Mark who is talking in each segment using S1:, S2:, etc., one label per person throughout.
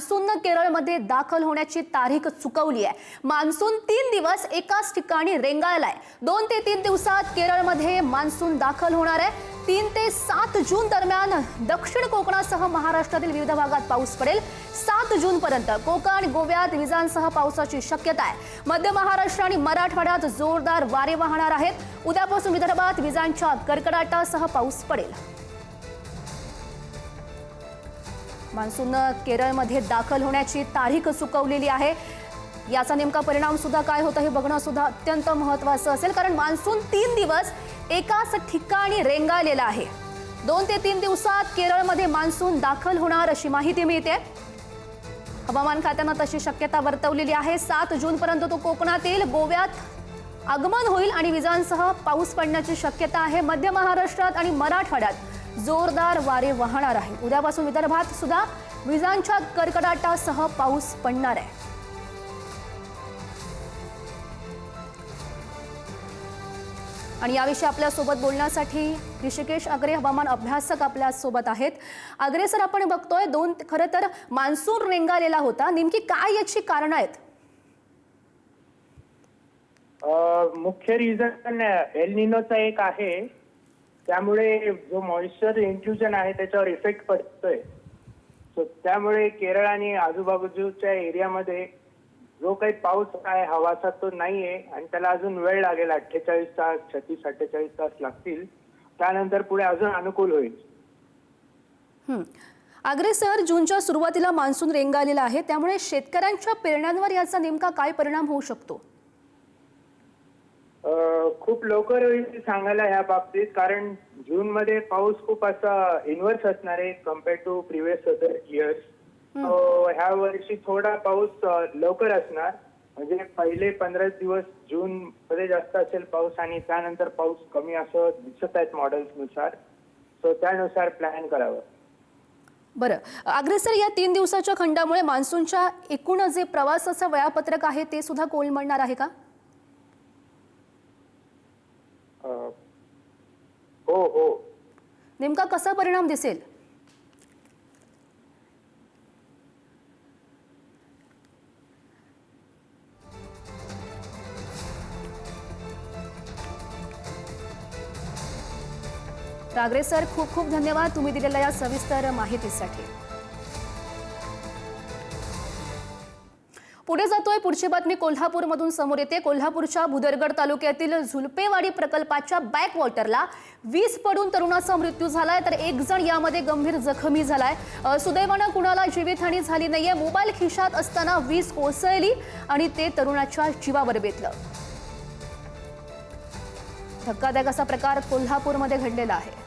S1: मान्सूननं केरळमध्ये दाखल होण्याची तारीख चुकवली आहे। मान्सून 3 दिवस एकाच ठिकाणी रेंगाळलाय। 2 ते 3 दिवसात केरळमध्ये मान्सून दाखल होणार आहे। 3 ते 7 जून दरम्यान दक्षिण कोकणासह महाराष्ट्रातील विविध भागात पाऊस पडेल। 7 जून पर्यंत कोकण गोव्यात विजांसह पावसाची शक्यता आहे। मध्य महाराष्ट्र आणि मराठवाड्यात जोरदार वारे वाहणार आहेत। उद्यापासून विदर्भात विजांच्या कडकडाटासह पाऊस पडेल। मान्सून केरळमध्ये दाखल होण्याची तारीख चुकवलेली आहे। याचा नेमका परिणाम सुद्धा काय होतं हे बघणं सुद्धा अत्यंत महत्त्वाचं असेल, कारण मान्सून 3 दिवस एकाच ठिकाणी रेंगाळलेला आहे। 2 ते 3 दिवसात केरळमध्ये मान्सून दाखल होणार अशी माहिती मिळते। हवामान खात्यानं तशी शक्यता वर्तवलेली आहे। 7 जून पर्यंत तो कोकणातील गोव्यात आगमन होईल आणि विजांसह पाऊस पडण्याची शक्यता आहे। मध्य महाराष्ट्रात आणि मराठवाड्यात जोरदार वारे वाहणार आहे। उद्यापासून विदर्भात सुद्धा विजांच्या कडकडाटासह पाऊस पडणार आहे। आणि याविषयी आपल्या सोबत बोलण्यासाठी ऋषिकेश अग्रे हवामान अभ्यासक आपल्या सोबत आहेत। अग्रे सर, आपण बघतोय खरं तर मान्सून रेंगाळलेला होता, नेमकी काय याची कारण आहेत?
S2: मुख्य रिझन एल निनोचा एक आहे, त्यामुळे जो मॉइश्चर इन्फ्युजन आहे त्याच्यावर इफेक्ट पडतोय। सो त्यामुळे केरळ आणि आजूबाजूच्या एरियामध्ये जो काही पाऊस आहे हवाचा तो नाहीये आणि त्याला अजून वेळ लागेल। 48 तास 36-48 तास लागतील, त्यानंतर पुढे अजून अनुकूल होईल।
S1: अग्रे सर, जूनच्या सुरुवातीला मान्सून रेंगाळलेला आहे, त्यामुळे शेतकऱ्यांच्या पेरण्यांवर याचा नेमका काय परिणाम होऊ शकतो?
S2: खूप लवकर होईल सांगायला ह्या बाबतीत, कारण जून मध्ये पाऊस खूप असा इन्व्हर्स असणार आहे compare to previous other years. ह्या वर्षी थोडा पाऊस लवकर असणार, म्हणजे पहिले 15 दिवस जून मध्ये जास्त असेल पाऊस आणि त्यानंतर पाऊस कमी असं दिसत आहेत मॉडेल्स नुसार। सो त्यानुसार प्लॅन करावं।
S1: बरं अग्रे सर, या 3 दिवसाच्या खंडामुळे मान्सूनच्या एकूण जे प्रवासाचं वेळापत्रक आहे ते सुद्धा कोलमडणार आहे का?
S2: हो।
S1: नेमका कसा परिणाम दिसेल? अग्रे सर, खूप खूप धन्यवाद तुम्ही दिलेल्या या सविस्तर माहितीसाठी। पुढे जातोय, पुढची बातमी कोल्हापूरमधून समोर येते। कोल्हापूरच्या भुदरगड तालुक्यातील झुलपेवाडी प्रकल्पाच्या बॅकवॉटरला वीज पडून तरुणाचा मृत्यू झालाय, तर एक जण यामध्ये गंभीर जखमी झालाय। सुदैवानं कुणाला जीवितहानी झाली नाहीये। मोबाईल खिशात असताना वीज कोसळली आणि ते तरुणाच्या जीवावर बेतलं। धक्कादायक असा प्रकार कोल्हापूरमध्ये घडलेला आहे।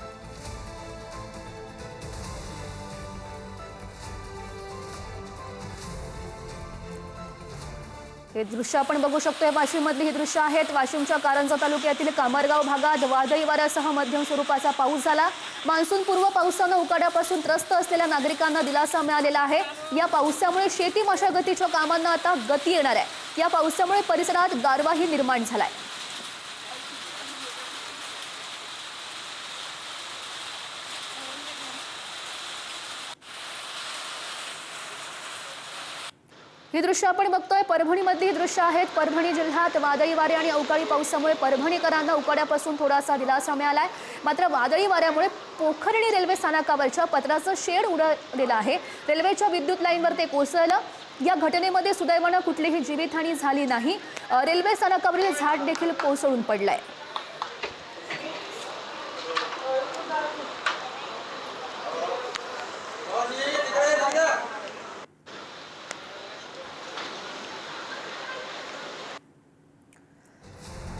S1: हे दृश्य आपण बघू शकतोय, वाशिममधली ही दृश्य आहेत। वाशिमच्या कारंजा तालुक्यातील कामरगाव भागात वादळी वाऱ्यासह मध्यम स्वरूपाचा पाऊस झाला। मान्सून पूर्व पावसानं उकाड्यापासून त्रस्त असलेल्या नागरिकांना दिलासा मिळालेला आहे। या पावसामुळे शेती मशागतीच्या कामांना आता गती येणार आहे। या पावसामुळे परिसरात गारवाही निर्माण झालाय। ही दृश्य आपण बघतोय, परभणीमधली दृश्य आहेत। परभणी जिल्ह्यात वादळी वारे आणि अवकाळी पावसामुळे परभणीकरांना उकाड्यापासून थोडासा दिलासा मिळालाय। मात्र वादळी वाऱ्यामुळे पोखर्णी रेल्वे स्थानकावरच्या पत्राचं शेड उडलेलं आहे। रेल्वेच्या विद्युत लाईनवर ते कोसळलं। या घटनेमध्ये सुदैवानं कुठलीही जीवितहानी झाली नाही। रेल्वे स्थानकावरील झाड देखील कोसळून पडलंय।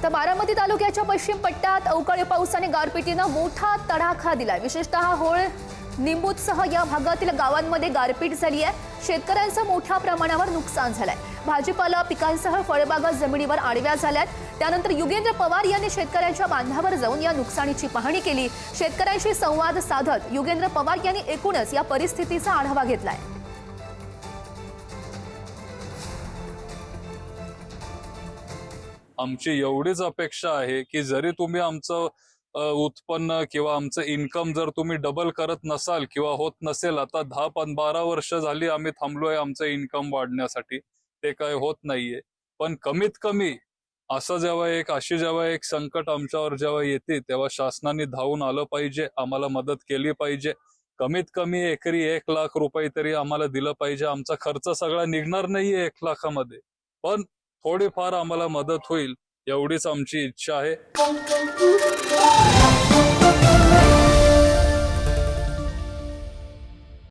S1: तर बारामती तालुक्याच्या पश्चिम पट्ट्यात अवकाळी पावसाने गारपिटीनं मोठा तडाखा दिलाय। विशेषतः होळ, निंबूतसह या भागातील गावांमध्ये गारपीट झाली आहे। शेतकऱ्यांचं मोठ्या प्रमाणावर नुकसान झालंय। भाजीपाला पिकांसह फळबागा जमिनीवर आडव्या झाल्यात। त्यानंतर युगेंद्र पवार यांनी शेतकऱ्यांच्या बांधावर जाऊन या नुकसानीची पाहणी केली। शेतकऱ्यांशी संवाद साधत युगेंद्र पवार यांनी एकूणच या परिस्थितीचा आढावा घेतलाय।
S3: आमची एवढीच अपेक्षा आहे की जरी तुम्ही आमचं उत्पन्न किंवा आमचं इन्कम जर तुम्ही डबल करत नसाल किंवा होत नसेल, आता 10-12 वर्ष झाली आम्ही थांबलोय आमचं इन्कम वाढण्यासाठी, ते काय होत नाहीये. पण कमीत कमी अशी जेव्हा एक संकट आमच्यावर जेव्हा येते तेव्हा शासनाने धावून आलं पाहिजे, आम्हाला मदत केली पाहिजे. कमीत कमी एकरी 1 लाख रुपये तरी आम्हाला दिलं पाहिजे. आमचा खर्च सगळा निघणार नाहीये 1 लाखामध्ये, पण थोडीफार आम्हाला मदत होईल एवढीच आमची इच्छा आहे.